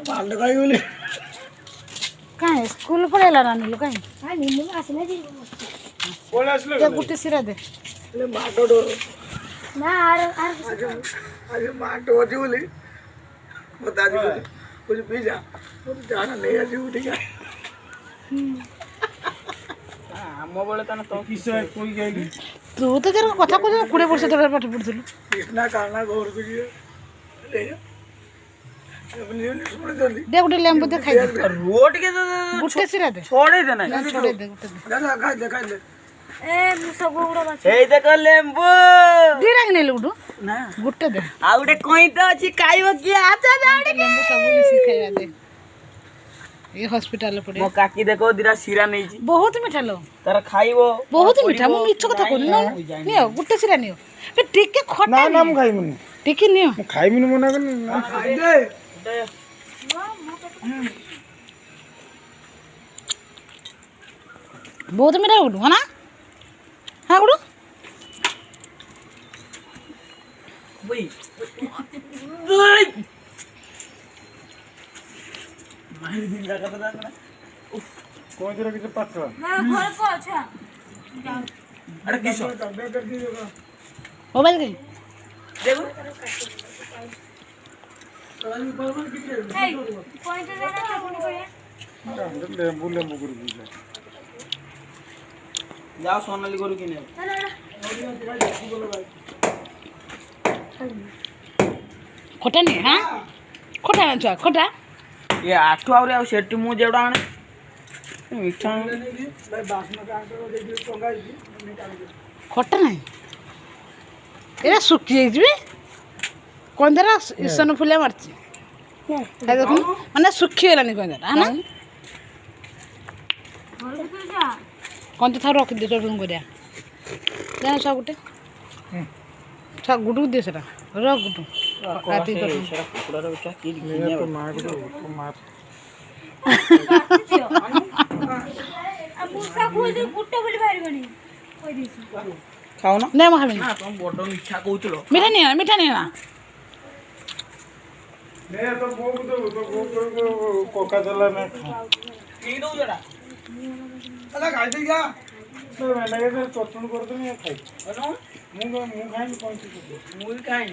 पांड खाई बोले कहीं स्कूल पढ़ेला ना नीलू कहीं बोले असले ते गुटे सिरा दे ले माटो डो ना आज माटो होती बोली बता दी बोली कुछ पी जा बोले जाना नहीं आज उठ गया ଆମ ବେଳେ ତାନେ ତ କିସ କୋଇ ଗାଇଲି तू तो केर कथा को 20 वर्ष तले पाठ पढ़थलु इतना काना घर को जिए ले जा अपनी जीवन सुन जल्दी दे गुटे लेंबू दे खाई दे रोड के गुटे सिरा दे छोड़े दे ना छोड़ दे गुटे दे दादा खा दे ए देख लेंबू धीरे ने लुडू ना गुटे दे आ उडे कोई तो अछि खाइबो की आचा जाउडे लेंबू सब मिसी खाइबा दे ये हॉस्पिटल पड़े मो काकी देखो दिरा सिरा नहीं छी बहुत मीठा लो तार खाइबो बहुत मीठा मु मिछ कथा कोन नियो गुटे सिरा नियो पे टिके खटा ना नाम खाई मन टिके नियो खाई मन मना कर खाई दे बहुत मीठा गुडू है ना हाँ गुडू बई माहिर दिन का कथा ना कोई तरह के पात्र ना घर को अच्छा अरे किसो कर दीजिएगा मोबाइल कहीं देखो ए पॉइंट देना चटनी करे लेंबू लेंबू कर दीजिए जाओ सोनाली करू किने खोटा नहीं हाँ खोटा ना छुआ खोटा ये आठु आउरे आ सेटी मु जेडा आने मिठा भाई बासना का आंसर देखिए टंगा ही खोटा नहीं एरा सुखी जाइबे कंदरा ईसन फुले मारची है देखो माने सुखी गेलानी कंदरा है ना घर को जा कंद था रख दे टुन गरिया जाना सा गुटे सा गुडू दे सरा रख गुडू राती तो कुकुड़ा रे बेटा की मेरा तो मार दो तो मार अब मुसा खोल दे गुट्टे बोली बाहर बनी कोई दिस खाओ ना नहीं महा ना तुम बड़ मिठा कहउतलो मीठा नहीं ना मैं तो वो को कोका चला मैं की दउ जडा अला खाई दे क्या मैं लगे तो चटन कर दे मैं खाई अनु मुंह खाई कौन सी मुई काई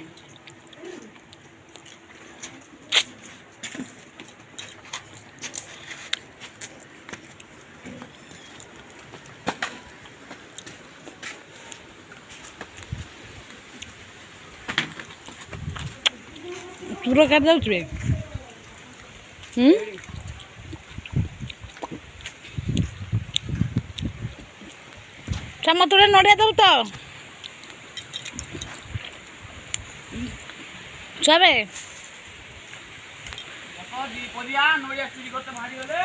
पूरा कर जाऊ छे चमतुरे नड़िया दऊ तो सबे देखो दी पोदिया नोया चुरी करते भारी होले